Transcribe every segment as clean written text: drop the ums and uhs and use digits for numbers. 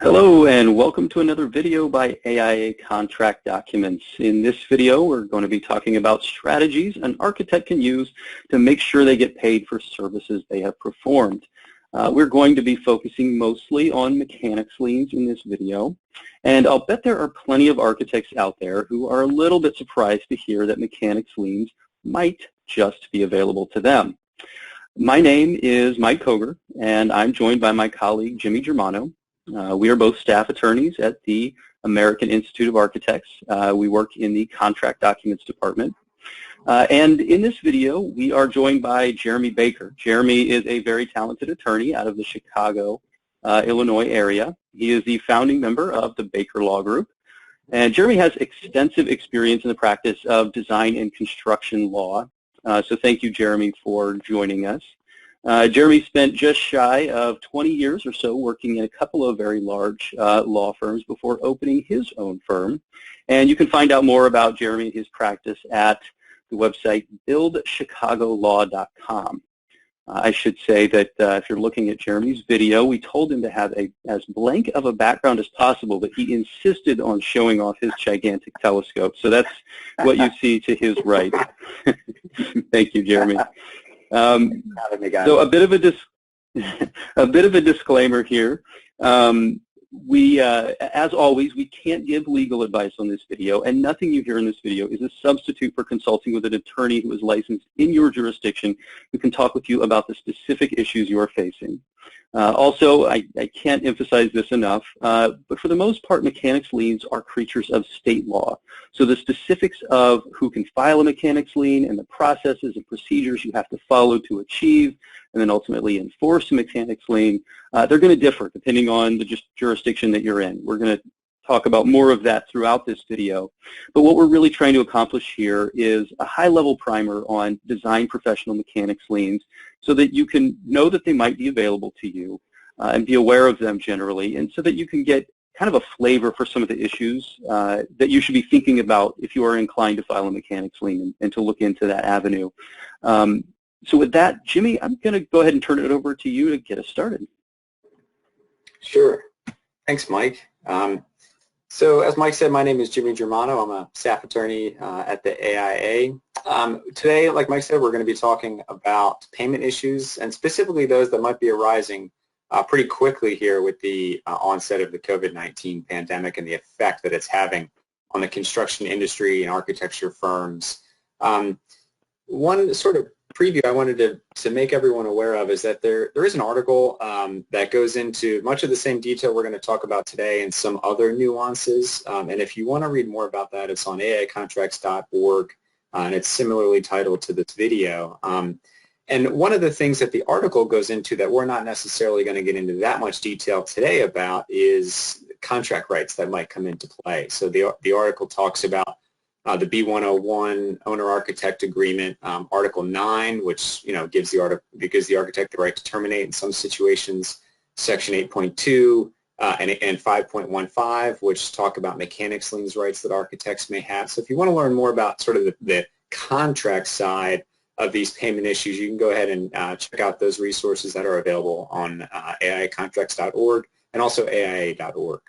Hello and welcome to another video by AIA Contract Documents. In this video, we're going to be talking about strategies an architect can use to make sure they get paid for services they have performed. We're going to be focusing mostly on mechanics liens in this video, and I'll bet there are plenty of architects out there who are a little bit surprised to hear that mechanics liens might just be available to them. My name is Mike Koger, and I'm joined by my colleague Jimmy Germano. We are both staff attorneys at the American Institute of Architects. We work in the Contract Documents Department. And in this video, we are joined by Jeremy Baker. Jeremy is a very talented attorney out of the Chicago, Illinois area. He is the founding member of the Baker Law Group. And Jeremy has extensive experience in the practice of design and construction law. So thank you, Jeremy, for joining us. Jeremy spent just shy of 20 years or so working in a couple of very large law firms before opening his own firm. And you can find out more about Jeremy and his practice at the website buildchicagolaw.com. I should say that if you're looking at Jeremy's video, we told him to have as blank of a background as possible, but he insisted on showing off his gigantic telescope. So that's what you see to his right. Thank you, Jeremy. So a bit of a disclaimer here. As always, we can't give legal advice on this video, and nothing you hear in this video is a substitute for consulting with an attorney who is licensed in your jurisdiction who can talk with you about the specific issues you are facing. Also, I can't emphasize this enough, but for the most part, mechanics liens are creatures of state law. So the specifics of who can file a mechanics lien and the processes and procedures you have to follow to achieve and then ultimately enforce a mechanics lien, they're going to differ depending on the jurisdiction that you're in. We're going to talk about more of that throughout this video. But what we're really trying to accomplish here is a high-level primer on design professional mechanics liens so that you can know that they might be available to you and be aware of them generally, and so that you can get kind of a flavor for some of the issues that you should be thinking about if you are inclined to file a mechanics lien and to look into that avenue. So with that, Jimmy, I'm going to go ahead and turn it over to you to get us started. Sure. Thanks, Mike. So as Mike said, my name is Jimmy Germano. I'm a staff attorney at the AIA. Today, like Mike said, we're going to be talking about payment issues, and specifically those that might be arising pretty quickly here with the onset of the COVID-19 pandemic and the effect that it's having on the construction industry and architecture firms. One sort of preview I wanted to make everyone aware of is that there is an article that goes into much of the same detail we're going to talk about today and some other nuances. And if you want to read more about that, it's on aicontracts.org, and it's similarly titled to this video. And one of the things that the article goes into that we're not necessarily going to get into that much detail today about is contract rights that might come into play. So the article talks about the B101 owner-architect agreement, Article 9, which gives the architect the right to terminate in some situations, Section 8.2 and 5.15, which talk about mechanics liens rights that architects may have. So if you want to learn more about sort of the contract side of these payment issues, you can go ahead and check out those resources that are available on aicontracts.org and also aia.org.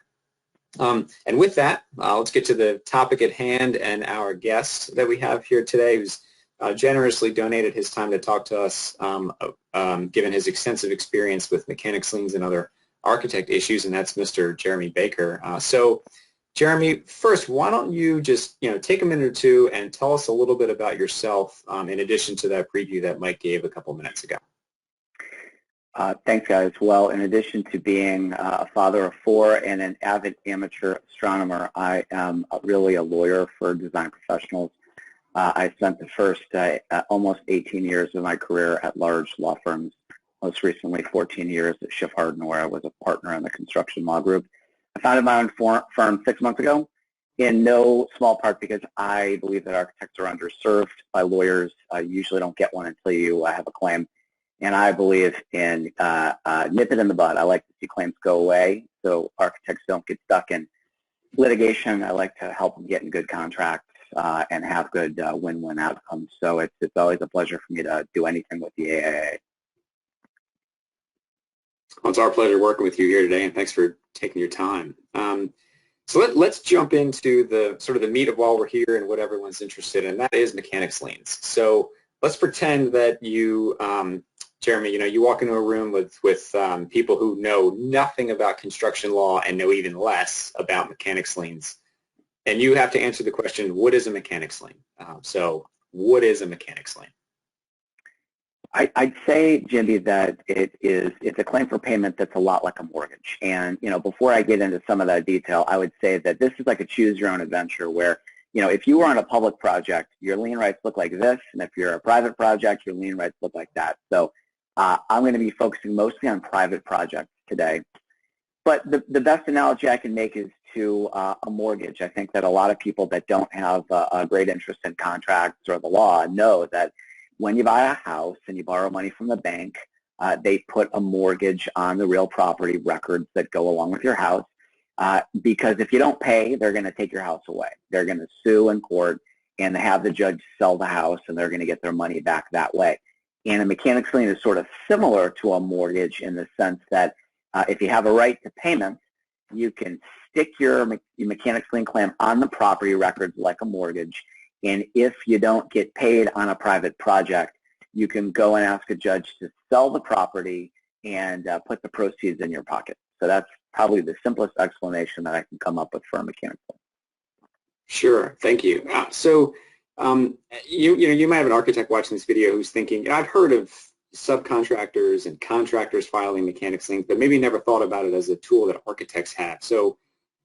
And with that, let's get to the topic at hand and our guest that we have here today, who's generously donated his time to talk to us, given his extensive experience with mechanics liens and other architect issues, and that's Mr. Jeremy Baker. So, Jeremy, first, why don't you just take a minute or two and tell us a little bit about yourself, in addition to that preview that Mike gave a couple minutes ago. Thanks, guys. Well, in addition to being a father of 4 and an avid amateur astronomer, I am really a lawyer for design professionals. I spent the first almost 18 years of my career at large law firms, most recently 14 years at Schiff Hardin, where I was a partner in the construction law group. I founded my own firm 6 months ago, in no small part because I believe that architects are underserved by lawyers. You usually don't get one until you have a claim. And I believe in nip it in the bud. I like to see claims go away so architects don't get stuck in litigation. I like to help them get in good contracts and have good win-win outcomes. So it's always a pleasure for me to do anything with the AIA. Well, it's our pleasure working with you here today, and thanks for taking your time. So let's jump into the sort of the meat of why we're here and what everyone's interested in, and that is mechanics liens. So let's pretend that you, Jeremy, you walk into a room with people who know nothing about construction law and know even less about mechanics liens, and you have to answer the question, what is a mechanics lien? So what is a mechanics lien? I'd say, Jimmy, that it's a claim for payment that's a lot like a mortgage. And, before I get into some of that detail, I would say that this is like a choose your own adventure where, if you were on a public project, your lien rights look like this, and if you're a private project, your lien rights look like that. So I'm going to be focusing mostly on private projects today. But the best analogy I can make is to a mortgage. I think that a lot of people that don't have a great interest in contracts or the law know that when you buy a house and you borrow money from the bank, they put a mortgage on the real property records that go along with your house because if you don't pay, they're going to take your house away. They're going to sue in court and have the judge sell the house, and they're going to get their money back that way. And a mechanics lien is sort of similar to a mortgage in the sense that if you have a right to payment, you can stick your mechanics lien claim on the property records like a mortgage. And if you don't get paid on a private project, you can go and ask a judge to sell the property and put the proceeds in your pocket. So that's probably the simplest explanation that I can come up with for a mechanics lien. Sure, thank you. You might have an architect watching this video who's thinking, I've heard of subcontractors and contractors filing mechanics liens, but maybe never thought about it as a tool that architects have. So,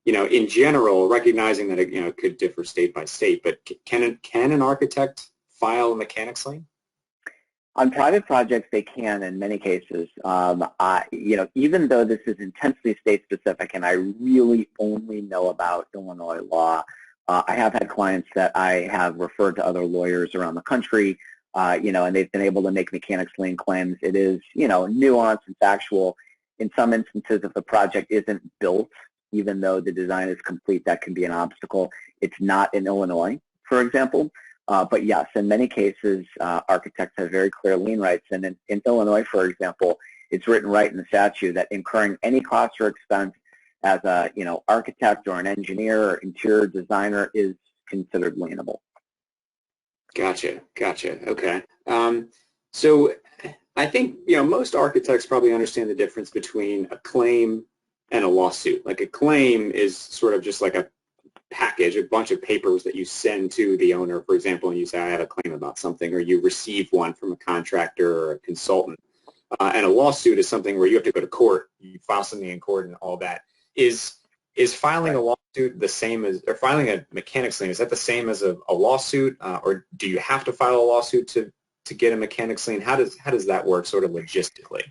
in general, recognizing that it could differ state by state, but can an architect file a mechanics lien? On private projects, they can in many cases. Even though this is intensely state specific, and I really only know about Illinois law, I have had clients that I have referred to other lawyers around the country, and they've been able to make mechanics lien claims. It is, nuanced and factual. In some instances, if the project isn't built, even though the design is complete, that can be an obstacle. It's not in Illinois, for example. But yes, in many cases, architects have very clear lien rights. And in Illinois, for example, it's written right in the statute that incurring any cost or expense as a architect or an engineer or interior designer is considered lienable. Gotcha. Okay. So I think most architects probably understand the difference between a claim and a lawsuit. Like a claim is sort of just like a package, a bunch of papers that you send to the owner, for example, and you say, I have a claim about something, or you receive one from a contractor or a consultant. And a lawsuit is something where you have to go to court, you file something in court and all that. Is filing a lawsuit the same as, or filing a mechanics lien, is that the same as a lawsuit, or do you have to file a lawsuit to get a mechanics lien? How does that work sort of logistically?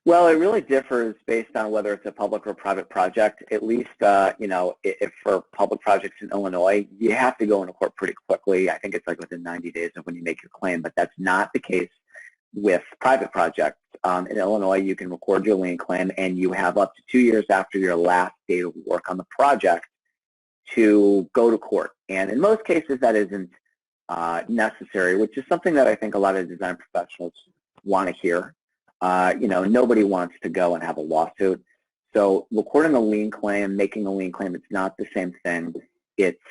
Well, it really differs based on whether it's a public or private project. At least, if for public projects in Illinois, you have to go into court pretty quickly. I think it's like within 90 days of when you make your claim, but that's not the case with private projects. In Illinois, you can record your lien claim, and you have up to 2 years after your last date of work on the project to go to court. And in most cases, that isn't necessary, which is something that I think a lot of design professionals want to hear. Nobody wants to go and have a lawsuit. So recording a lien claim, making a lien claim, it's not the same thing. It's,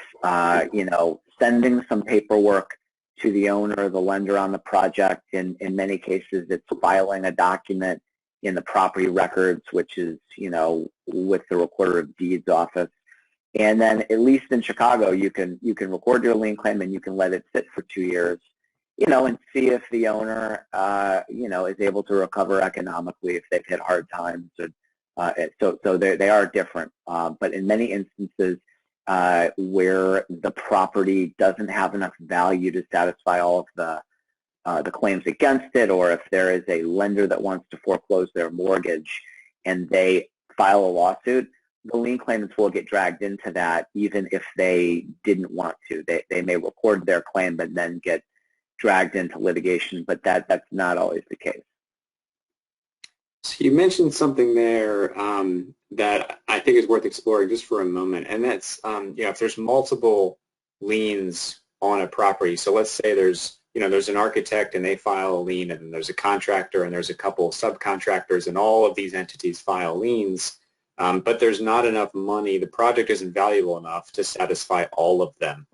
sending some paperwork to the owner or the lender on the project. In many cases, it's filing a document in the property records, which is, with the recorder of deeds office. And then at least in Chicago, you can record your lien claim and you can let it sit for 2 years. And see if the owner, is able to recover economically if they've hit hard times. So they are different. But in many instances where the property doesn't have enough value to satisfy all of the claims against it, or if there is a lender that wants to foreclose their mortgage and they file a lawsuit, the lien claimants will get dragged into that even if they didn't want to. They may record their claim but then get dragged into litigation, but that's not always the case. So you mentioned something there that I think is worth exploring just for a moment, and that's if there's multiple liens on a property. So let's say there's there's an architect and they file a lien, and then there's a contractor and there's a couple of subcontractors, and all of these entities file liens, but there's not enough money. The project isn't valuable enough to satisfy all of them.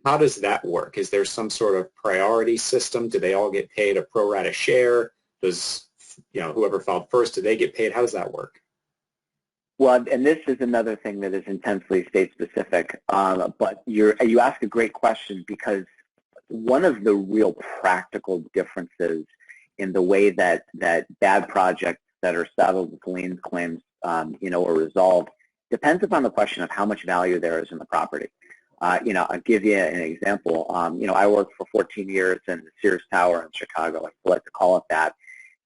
How does that work? Is there some sort of priority system? Do they all get paid a pro rata share? Does whoever filed first, do they get paid? How does that work? Well, and this is another thing that is intensely state-specific, but you ask a great question, because one of the real practical differences in the way that bad projects that are settled with lien claims, are resolved depends upon the question of how much value there is in the property. I'll give you an example. I worked for 14 years in the Sears Tower in Chicago. I like to call it that.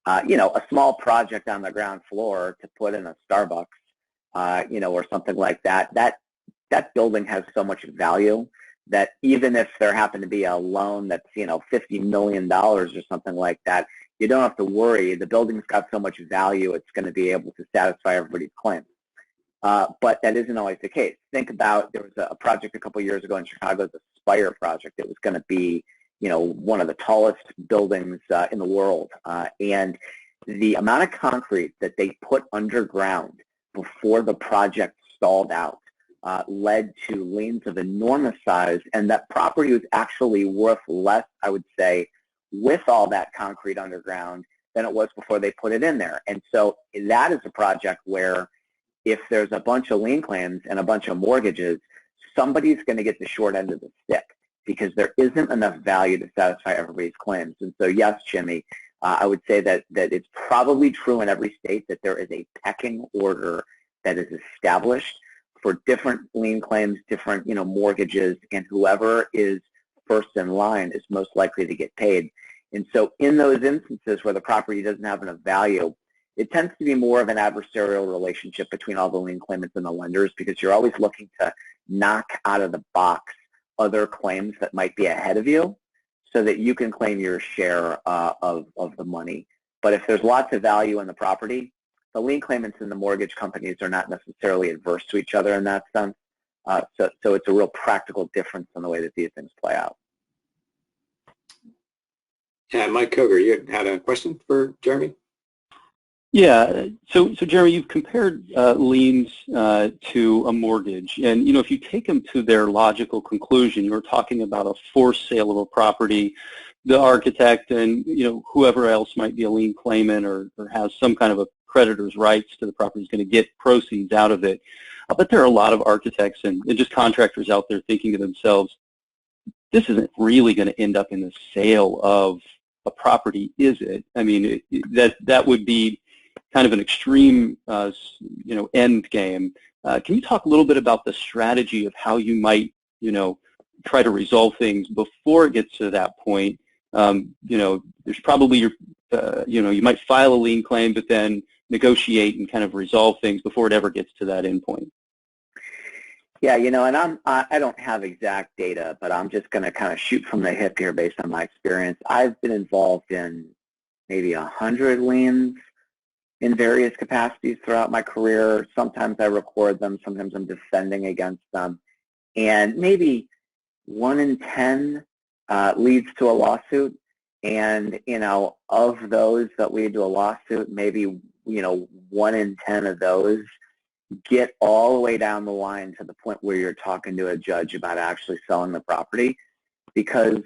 A small project on the ground floor to put in a Starbucks, or something like that. That building has so much value that even if there happened to be a loan that's, $50 million or something like that, you don't have to worry. The building's got so much value, it's going to be able to satisfy everybody's claims. But that isn't always the case. Think about, there was a project a couple years ago in Chicago, the Spire project. It was going to be, one of the tallest buildings in the world. And the amount of concrete that they put underground before the project stalled out led to liens of enormous size, and that property was actually worth less, I would say, with all that concrete underground than it was before they put it in there. And so that is a project where if there's a bunch of lien claims and a bunch of mortgages, somebody's going to get the short end of the stick because there isn't enough value to satisfy everybody's claims. And so yes, Jimmy, I would say that it's probably true in every state that there is a pecking order that is established for different lien claims, different mortgages, and whoever is first in line is most likely to get paid. And so in those instances where the property doesn't have enough value, it tends to be more of an adversarial relationship between all the lien claimants and the lenders, because you're always looking to knock out of the box other claims that might be ahead of you so that you can claim your share of the money. But if there's lots of value in the property, the lien claimants and the mortgage companies are not necessarily adverse to each other in that sense. So it's a real practical difference in the way that these things play out. Yeah, Mike Koger, you had a question for Jeremy? Yeah, so Jeremy, you've compared liens to a mortgage, and if you take them to their logical conclusion, you were talking about a forced sale of a property. The architect and whoever else might be a lien claimant or has some kind of a creditor's rights to the property is going to get proceeds out of it. But there are a lot of architects and just contractors out there thinking to themselves, this isn't really going to end up in the sale of a property, is it? I mean, that would be kind of an extreme, end game. Can you talk a little bit about the strategy of how you might, try to resolve things before it gets to that point? There's probably you might file a lien claim, but then negotiate and kind of resolve things before it ever gets to that end point. Yeah, and I don't have exact data, but I'm just going to kind of shoot from the hip here based on my experience. I've been involved in maybe 100 liens in various capacities throughout my career. Sometimes I record them, sometimes I'm defending against them, and maybe 1 in 10 leads to a lawsuit. And of those that lead to a lawsuit, maybe 1 in 10 of those get all the way down the line to the point where you're talking to a judge about actually selling the property. Because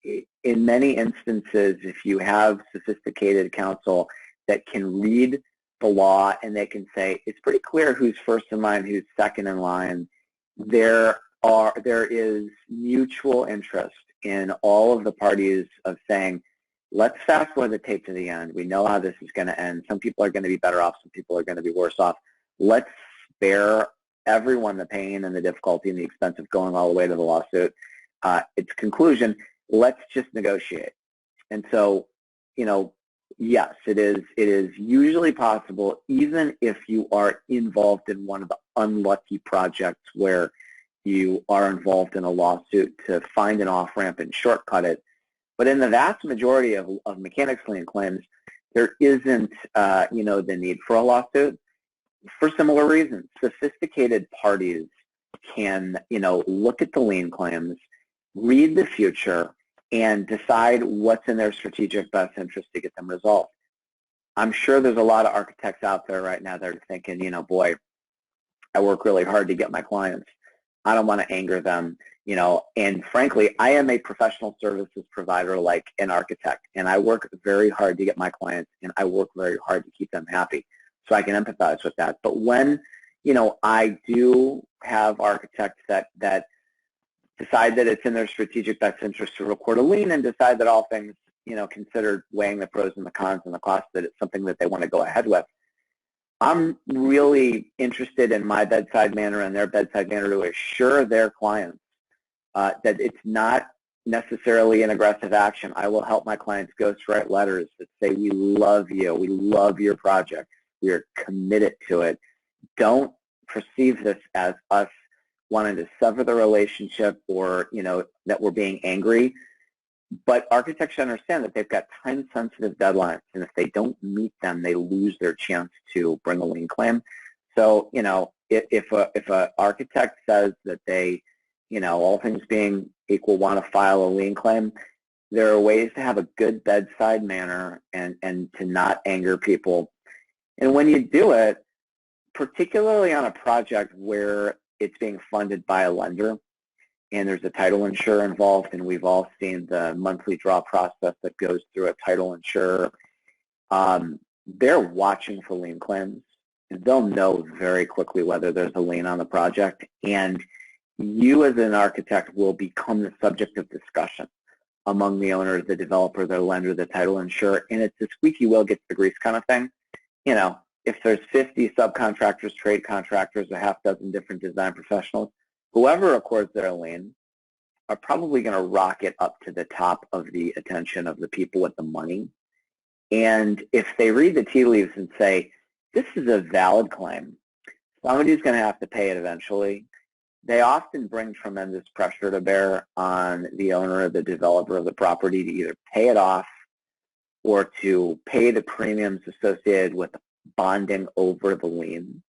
in many instances, if you have sophisticated counsel that can read the law and they can say, it's pretty clear who's first in line, who's second in line, there is mutual interest in all of the parties of saying, let's fast forward the tape to the end. We know how this is going to end. Some people are going to be better off. Some people are going to be worse off. Let's spare everyone the pain and the difficulty and the expense of going all the way to the lawsuit. Its conclusion, let's just negotiate. And so, yes, it is usually possible, even if you are involved in one of the unlucky projects where you are involved in a lawsuit, to find an off-ramp and shortcut it. But in the vast majority of mechanics lien claims, there isn't, the need for a lawsuit for similar reasons. Sophisticated parties can, look at the lien claims, read the future, and decide what's in their strategic best interest to get them resolved. I'm sure there's a lot of architects out there right now that are thinking, boy, I work really hard to get my clients. I don't want to anger them, and frankly, I am a professional services provider like an architect, and I work very hard to get my clients, and I work very hard to keep them happy. So I can empathize with that. But when, I do have architects that decide that it's in their strategic best interest to record a lien and decide that all things, considered weighing the pros and the cons and the costs, that it's something that they want to go ahead with, I'm really interested in my bedside manner and their bedside manner to assure their clients that it's not necessarily an aggressive action. I will help my clients ghostwrite letters that say, we love you, we love your project, we are committed to it. Don't perceive this as us wanting to sever the relationship or, that we're being angry. But architects understand that they've got time-sensitive deadlines, and if they don't meet them, they lose their chance to bring a lien claim. So, if an architect says that they, all things being equal, want to file a lien claim, there are ways to have a good bedside manner and to not anger people. And when you do it, particularly on a project where it's being funded by a lender, and there's a title insurer involved, and we've all seen the monthly draw process that goes through a title insurer. They're watching for lien claims, and they'll know very quickly whether there's a lien on the project, and you as an architect will become the subject of discussion among the owner, the developer, the lender, the title insurer, and it's a squeaky wheel gets the grease kind of thing. If there's 50 subcontractors, trade contractors, a half dozen different design professionals, whoever records their lien are probably going to rocket up to the top of the attention of the people with the money. And if they read the tea leaves and say, this is a valid claim, somebody's going to have to pay it eventually, they often bring tremendous pressure to bear on the owner or the developer of the property to either pay it off or to pay the premiums associated with bonding over the lien.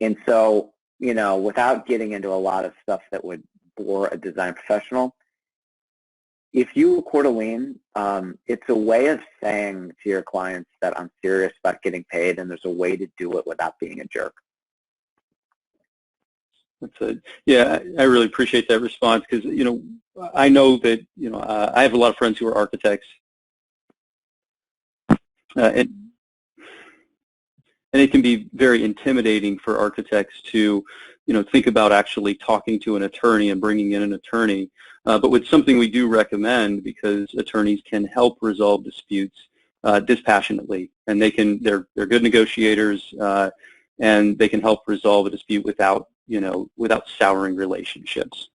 And so, without getting into a lot of stuff that would bore a design professional, if you record a lien, it's a way of saying to your clients that I'm serious about getting paid, and there's a way to do it without being a jerk. Yeah, I really appreciate that response because, I know that, I have a lot of friends who are architects, and it can be very intimidating for architects to, think about actually talking to an attorney and bringing in an attorney. But with something we do recommend, because attorneys can help resolve disputes dispassionately, and they're good negotiators, and they can help resolve a dispute without souring relationships.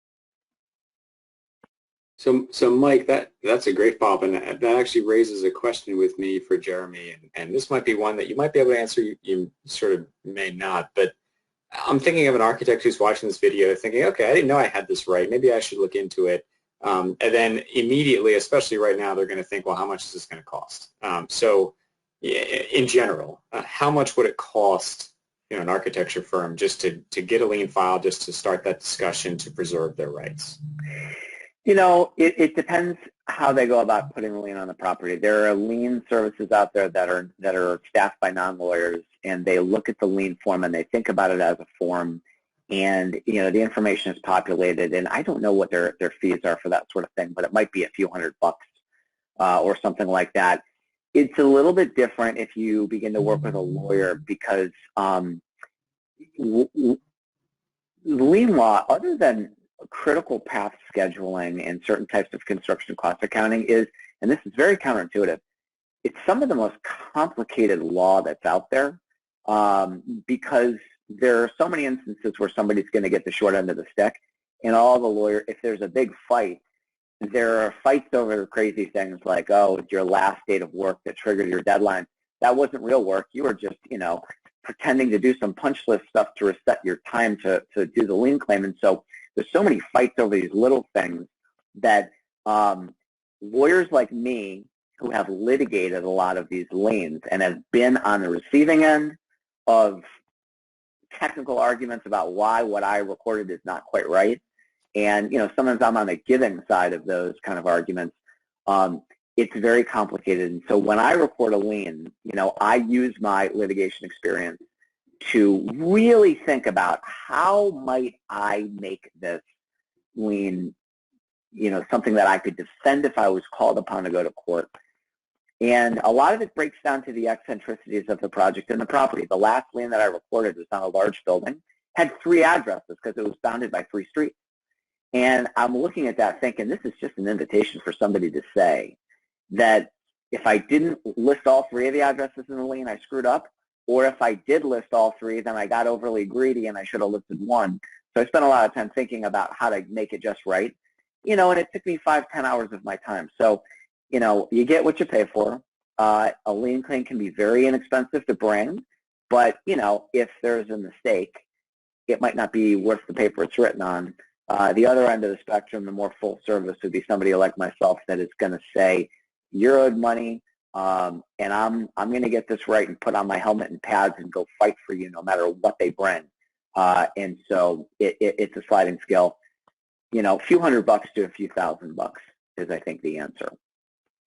So Mike, that's a great follow-up, and that actually raises a question with me for Jeremy, and this might be one that you might be able to answer, you sort of may not, but I'm thinking of an architect who's watching this video thinking, okay, I didn't know I had this right, maybe I should look into it, and then immediately, especially right now, they're going to think, well, how much is this going to cost? So in general, how much would it cost an architecture firm just to get a lien filed, just to start that discussion to preserve their rights? It depends how they go about putting a lien on the property. There are lien services out there that are staffed by non-lawyers, and they look at the lien form and they think about it as a form, and the information is populated, and I don't know what their fees are for that sort of thing, but it might be a few $100 or something like that. It's a little bit different if you begin to work with a lawyer, because lien law, other than critical path scheduling and certain types of construction cost accounting, is, and this is very counterintuitive, it's some of the most complicated law that's out there, because there are so many instances where somebody's going to get the short end of the stick, and all the lawyer, if there's a big fight, there are fights over crazy things like, oh, it's your last date of work that triggered your deadline. That wasn't real work. You were just, pretending to do some punch list stuff to reset your time to do the lien claim. And so there's so many fights over these little things that lawyers like me, who have litigated a lot of these liens and have been on the receiving end of technical arguments about why what I recorded is not quite right, and sometimes I'm on the giving side of those kind of arguments, it's very complicated. And so when I record a lien, I use my litigation experience to really think about how might I make this lien, something that I could defend if I was called upon to go to court. And a lot of it breaks down to the eccentricities of the project and the property. The last lien that I recorded was on a large building, had 3 addresses because it was bounded by 3 streets. And I'm looking at that thinking, this is just an invitation for somebody to say that if I didn't list all 3 of the addresses in the lien, I screwed up, or if I did list all 3, then I got overly greedy and I should have listed 1. So I spent a lot of time thinking about how to make it just right, and it took me 5-10 hours of my time. So, you get what you pay for. A lien claim can be very inexpensive to bring, but, if there's a mistake, it might not be worth the paper it's written on. The other end of the spectrum, the more full service, would be somebody like myself that is going to say, you're owed money, and I'm going to get this right and put on my helmet and pads and go fight for you no matter what they bring. And so it's a sliding scale. A few $100 to a few $1,000 is, I think, the answer.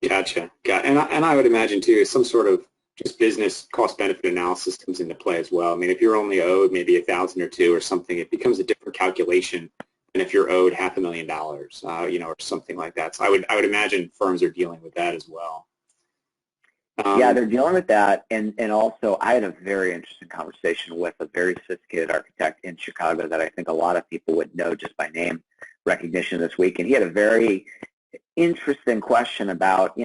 Gotcha. And I would imagine, too, some sort of just business cost-benefit analysis comes into play as well. I mean, if you're only owed maybe $1,000 or $2,000 or something, it becomes a different calculation than if you're owed $500,000, or something like that. So I would imagine firms are dealing with that as well. Yeah, they're dealing with that, and also I had a very interesting conversation with a very sophisticated architect in Chicago that I think a lot of people would know just by name recognition this week, and he had a very interesting question about,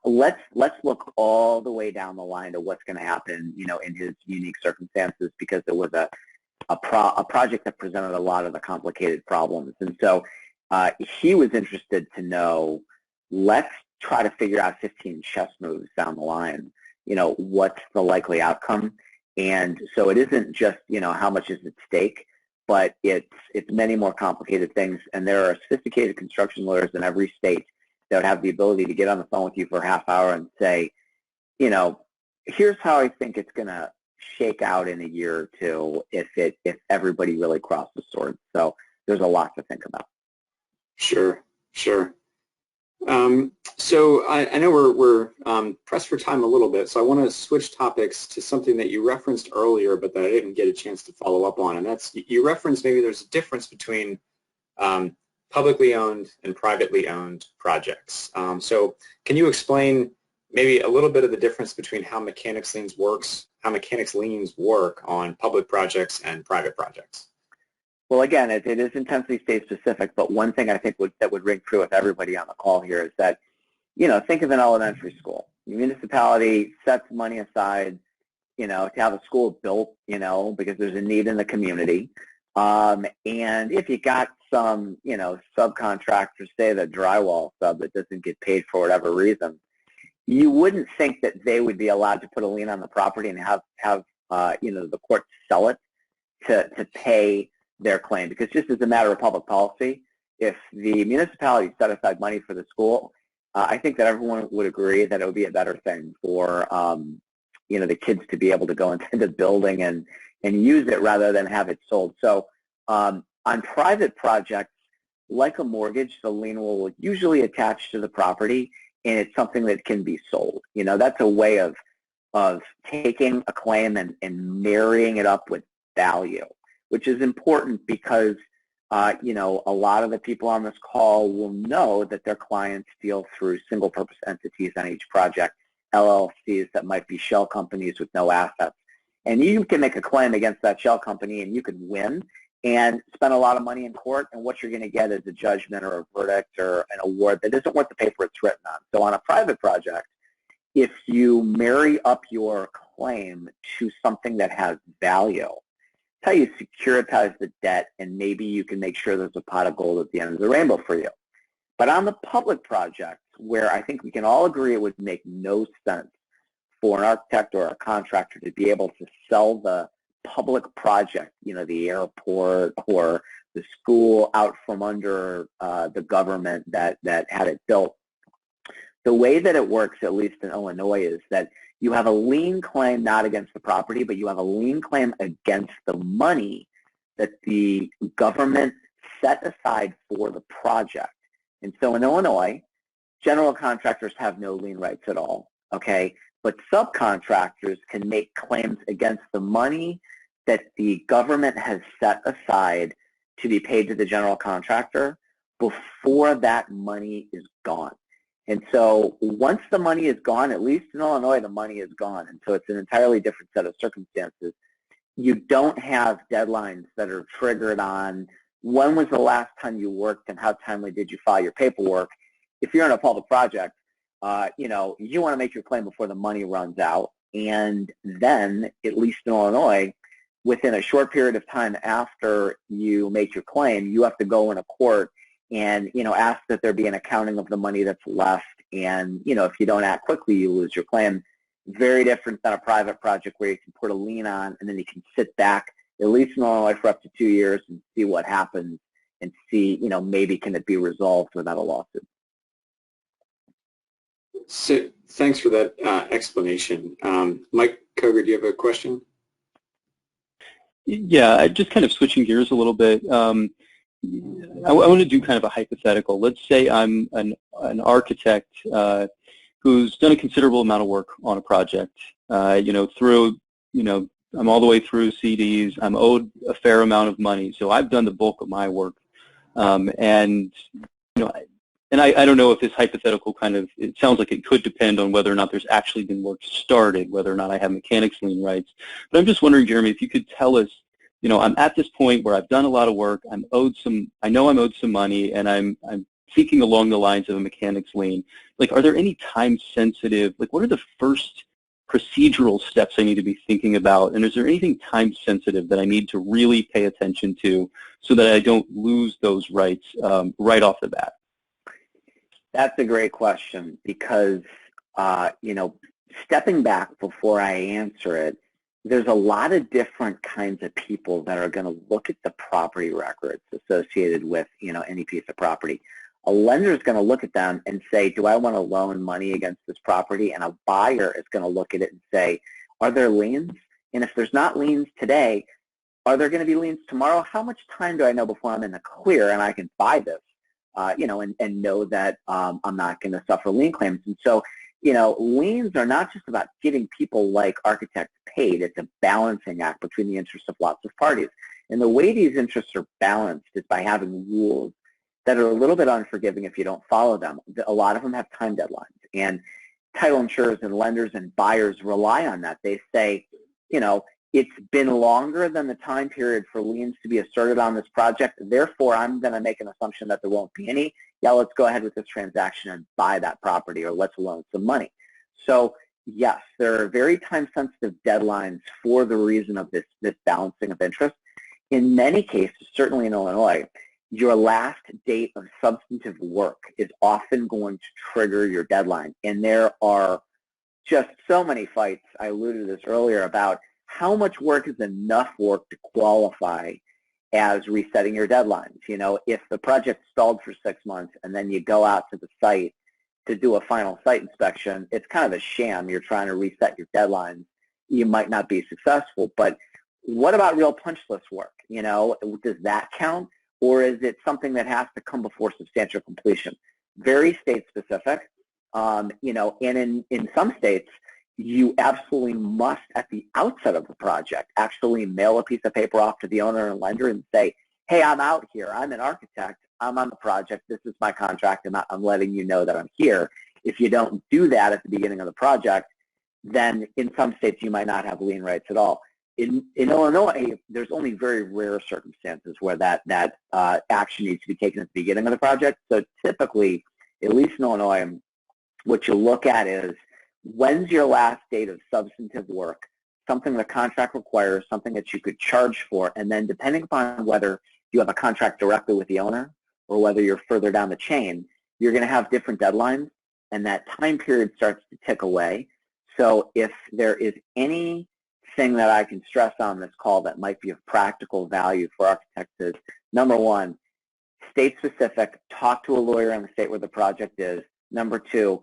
let's look all the way down the line to what's going to happen, in his unique circumstances, because it was a project that presented a lot of the complicated problems, and so he was interested to know, let's try to figure out 15 chess moves down the line, what's the likely outcome. And so it isn't just, how much is at stake, but it's many more complicated things. And there are sophisticated construction lawyers in every state that would have the ability to get on the phone with you for a half hour and say, here's how I think it's going to shake out in a year or two if everybody really crosses swords. So there's a lot to think about. Sure. So I know we're pressed for time a little bit, so I want to switch topics to something that you referenced earlier but that I didn't get a chance to follow up on, and that's, you referenced maybe there's a difference between publicly owned and privately owned projects. So can you explain maybe a little bit of the difference between how mechanics liens work on public projects and private projects? Well, again, it is intensely state-specific, but one thing I think that would ring true with everybody on the call here is that, think of an elementary school. The municipality sets money aside, to have a school built, because there's a need in the community. And if you got some, subcontractors, say the drywall sub that doesn't get paid for whatever reason, you wouldn't think that they would be allowed to put a lien on the property and have the court sell it to pay their claim, because just as a matter of public policy, if the municipality set aside money for the school, I think that everyone would agree that it would be a better thing for the kids to be able to go into the building and use it rather than have it sold. So on private projects, like a mortgage, the lien will usually attach to the property, and it's something that can be sold. That's a way of taking a claim and marrying it up with value, which is important because, a lot of the people on this call will know that their clients deal through single-purpose entities on each project, LLCs that might be shell companies with no assets. And you can make a claim against that shell company and you can win and spend a lot of money in court, and what you're going to get is a judgment or a verdict or an award that isn't worth the paper it's written on. So on a private project, if you marry up your claim to something that has value, how you securitize the debt, and maybe you can make sure there's a pot of gold at the end of the rainbow for you. But on the public projects, where I think we can all agree it would make no sense for an architect or a contractor to be able to sell the public project, the airport or the school out from under the government that had it built, the way that it works, at least in Illinois, is that you have a lien claim not against the property, but you have a lien claim against the money that the government set aside for the project. And so in Illinois, general contractors have no lien rights at all, okay? But subcontractors can make claims against the money that the government has set aside to be paid to the general contractor before that money is gone. And so once the money is gone, at least in Illinois, the money is gone. And so it's an entirely different set of circumstances. You don't have deadlines that are triggered on when was the last time you worked and how timely did you file your paperwork. If you're in a public project, you want to make your claim before the money runs out. And then, at least in Illinois, within a short period of time after you make your claim, you have to go in a court and, ask that there be an accounting of the money that's left. And, if you don't act quickly, you lose your claim. Very different than a private project where you can put a lien on and then you can sit back, at least in Illinois, for up to 2 years and see what happens and see, maybe can it be resolved without a lawsuit. So, thanks for that explanation. Mike Koger, do you have a question? Yeah, just kind of switching gears a little bit. I want to do kind of a hypothetical. Let's say I'm an architect who's done a considerable amount of work on a project. I'm all the way through CDs. I'm owed a fair amount of money, so I've done the bulk of my work. And I don't know if this hypothetical it sounds like it could depend on whether or not there's actually been work started, whether or not I have mechanics lien rights. But I'm just wondering, Jeremy, if you could tell us, I'm at this point where I've done a lot of work, I know I'm owed some money, and I'm thinking along the lines of a mechanics lien. Like, are there any time-sensitive, what are the first procedural steps I need to be thinking about, and is there anything time-sensitive that I need to really pay attention to so that I don't lose those rights right off the bat? That's a great question because, stepping back before I answer it, there's a lot of different kinds of people that are going to look at the property records associated with, any piece of property. A lender is going to look at them and say, do I want to loan money against this property? And a buyer is going to look at it and say, are there liens? And if there's not liens today, are there going to be liens tomorrow? How much time do I know before I'm in the clear and I can buy this? And know that I'm not going to suffer lien claims. And so, liens are not just about getting people like architects paid. It's a balancing act between the interests of lots of parties. And the way these interests are balanced is by having rules that are a little bit unforgiving if you don't follow them. A lot of them have time deadlines. And title insurers and lenders and buyers rely on that. They say, it's been longer than the time period for liens to be asserted on this project. Therefore, I'm going to make an assumption that there won't be any. Yeah, let's go ahead with this transaction and buy that property, or let's loan some money. So, yes, there are very time-sensitive deadlines for the reason of this balancing of interest. In many cases, certainly in Illinois, your last date of substantive work is often going to trigger your deadline. And there are just so many fights, I alluded to this earlier, about how much work is enough work to qualify as resetting your deadlines. If the project stalled for 6 months and then you go out to the site to do a final site inspection, it's kind of a sham. You're trying to reset your deadlines. You might not be successful. But what about real punch list work? Does that count? Or is it something that has to come before substantial completion? Very state specific. And in some states, you absolutely must, at the outset of the project, actually mail a piece of paper off to the owner and lender and say, hey, I'm out here. I'm an architect. I'm on the project. This is my contract, and I'm letting you know that I'm here. If you don't do that at the beginning of the project, then in some states you might not have lien rights at all. In Illinois, there's only very rare circumstances where that action needs to be taken at the beginning of the project. So typically, at least in Illinois, what you look at is, when's your last date of substantive work, something the contract requires, something that you could charge for, and then depending upon whether you have a contract directly with the owner or whether you're further down the chain, you're going to have different deadlines, and that time period starts to tick away. So if there is anything that I can stress on this call that might be of practical value for architects is, number one, state-specific, talk to a lawyer in the state where the project is. Number two,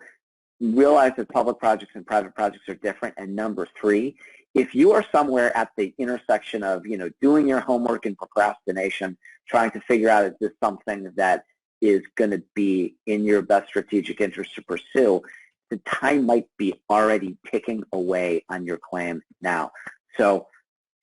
realize that public projects and private projects are different. And number three, if you are somewhere at the intersection of, doing your homework and procrastination, trying to figure out, is this something that is going to be in your best strategic interest to pursue, the time might be already ticking away on your claim now. So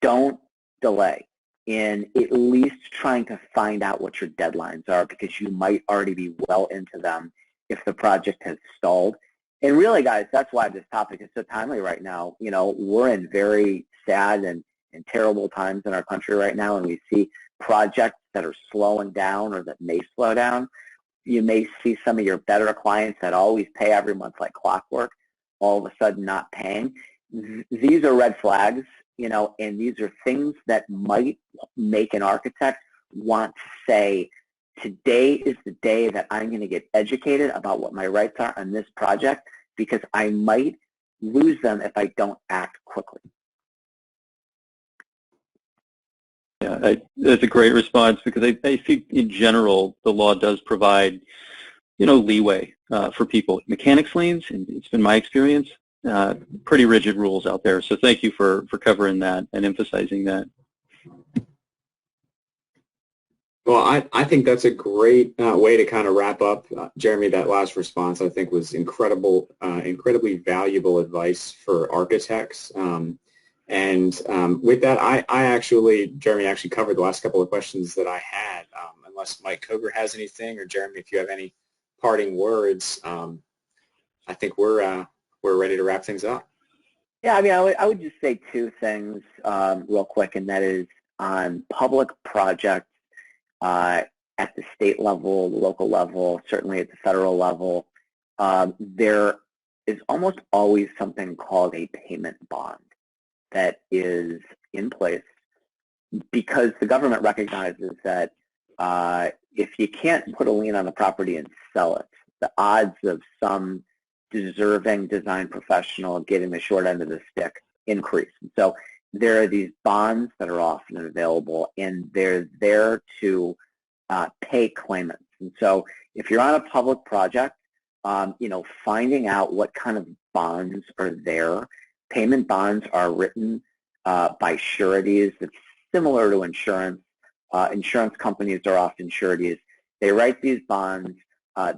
don't delay in at least trying to find out what your deadlines are, because you might already be well into them if the project has stalled. And really, guys, that's why this topic is so timely right now. You know, we're in very sad and terrible times in our country right now, and we see projects that are slowing down or that may slow down. You may see some of your better clients that always pay every month like clockwork all of a sudden not paying. These are red flags, you know, and these are things that might make an architect want to say, today is the day that I'm going to get educated about what my rights are on this project, because I might lose them if I don't act quickly. Yeah, that's a great response, because I think in general the law does provide, you know, leeway for people. Mechanics liens, and it's been my experience, pretty rigid rules out there. So thank you for covering that and emphasizing that. Well, I think that's a great way to kind of wrap up. Jeremy, that last response I think was incredibly valuable advice for architects. With that, I actually, Jeremy actually covered the last couple of questions that I had. Unless Mike Koger has anything, or Jeremy, if you have any parting words, I think we're ready to wrap things up. Yeah, I mean, I would just say two things real quick, and that is on public projects at the state level, the local level, certainly at the federal level, there is almost always something called a payment bond that is in place, because the government recognizes that if you can't put a lien on the property and sell it, the odds of some deserving design professional getting the short end of the stick increase. And so there are these bonds that are often available, and they're there to pay claimants. And so if you're on a public project, you know, finding out what kind of bonds are there. Payment bonds are written by sureties. It's similar to insurance. Insurance companies are often sureties. They write these bonds.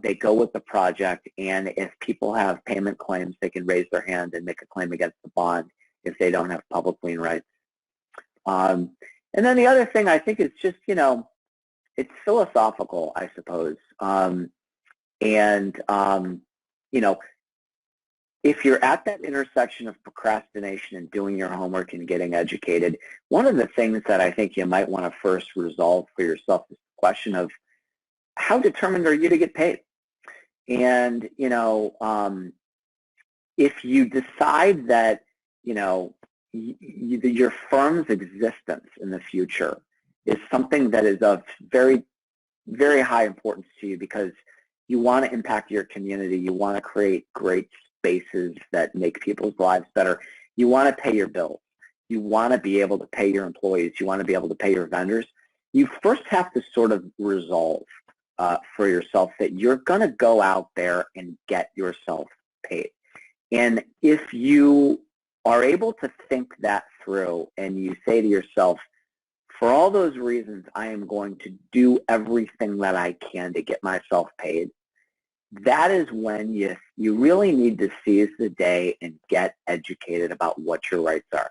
They go with the project, and if people have payment claims, they can raise their hand and make a claim against the bond if they don't have public lien rights. And then the other thing I think is just, you know, it's philosophical, I suppose. You know, if you're at that intersection of procrastination and doing your homework and getting educated, one of the things that I think you might want to first resolve for yourself is the question of, how determined are you to get paid? And, you know, if you decide that, you know, your firm's existence in the future is something that is of very, very high importance to you, because you want to impact your community, you want to create great spaces that make people's lives better, you want to pay your bills, you want to be able to pay your employees, you want to be able to pay your vendors, you first have to sort of resolve for yourself that you're going to go out there and get yourself paid. And if you are able to think that through, and you say to yourself, for all those reasons, I am going to do everything that I can to get myself paid, that is when you really need to seize the day and get educated about what your rights are,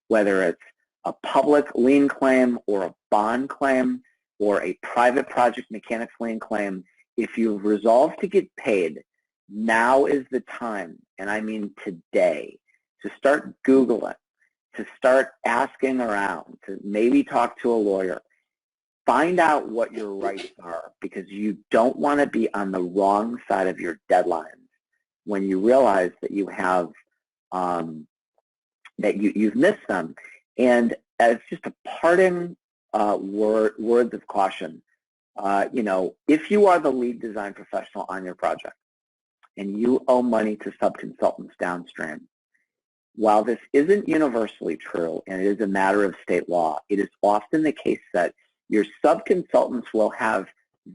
whether it's a public lien claim or a bond claim or a private project mechanics lien claim. If you've resolved to get paid, now is the time, and I mean today, to start Googling, to start asking around, to maybe talk to a lawyer. Find out what your rights are, because you don't want to be on the wrong side of your deadlines when you realize that you have you've missed them. And as just a parting words of caution, you know, if you are the lead design professional on your project and you owe money to subconsultants downstream, while this isn't universally true and it is a matter of state law, it is often the case that your subconsultants will have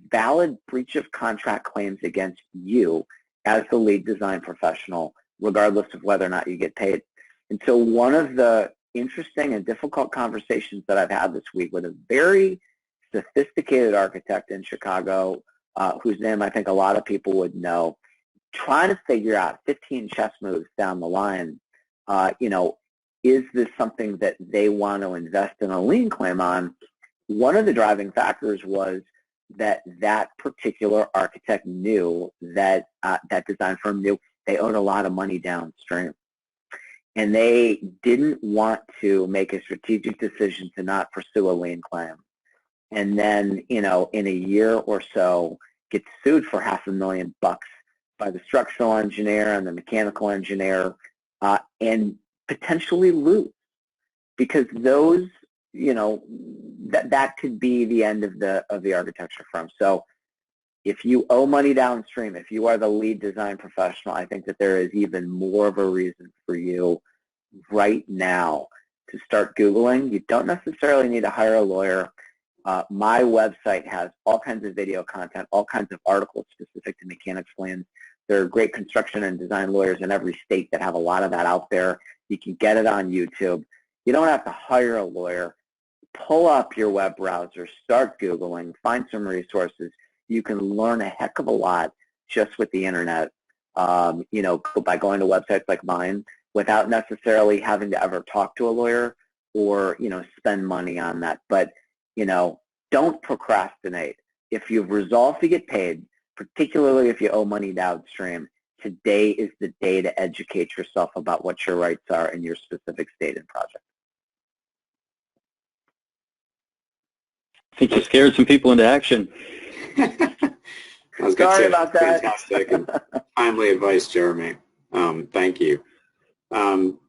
valid breach of contract claims against you as the lead design professional, regardless of whether or not you get paid. And so one of the interesting and difficult conversations that I've had this week with a very sophisticated architect in Chicago whose name I think a lot of people would know, trying to figure out 15 chess moves down the line, is this something that they want to invest in a lien claim on? One of the driving factors was that particular architect knew that that design firm knew they owed a lot of money downstream. And they didn't want to make a strategic decision to not pursue a lien claim. And then, in a year or so, get sued for $500,000 by the structural engineer and the mechanical engineer, and potentially lose, because those, that could be the end of the architecture firm. So if you owe money downstream, if you are the lead design professional, I think that there is even more of a reason for you right now to start Googling. You don't necessarily need to hire a lawyer. My website has all kinds of video content, all kinds of articles specific to mechanics liens. There are great construction and design lawyers in every state that have a lot of that out there. You can get it on YouTube. You don't have to hire a lawyer. Pull up your web browser, start Googling, find some resources. You can learn a heck of a lot just with the internet, by going to websites like mine without necessarily having to ever talk to a lawyer or, spend money on that. But, don't procrastinate. If you've resolved to get paid, particularly if you owe money downstream, today is the day to educate yourself about what your rights are in your specific state and project. I think you scared some people into action. Sorry about that. Fantastic and timely advice, Jeremy. Thank you.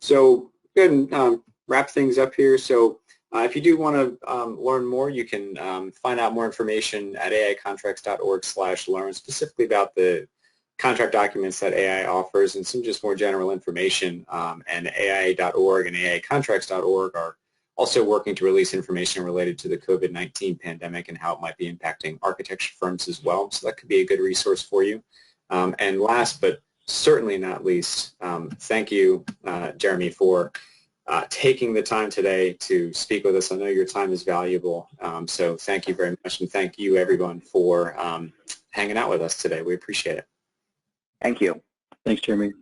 So go ahead and wrap things up here. So if you do want to learn more, you can find out more information at aicontracts.org/learn, specifically about the contract documents that AI offers and some just more general information. And AIA.org and AIcontracts.org are also working to release information related to the COVID-19 pandemic and how it might be impacting architecture firms as well. So that could be a good resource for you. And last but certainly not least, thank you, Jeremy, for taking the time today to speak with us. I know your time is valuable, so thank you very much, and thank you, everyone, for hanging out with us today. We appreciate it. Thank you. Thanks, Jeremy.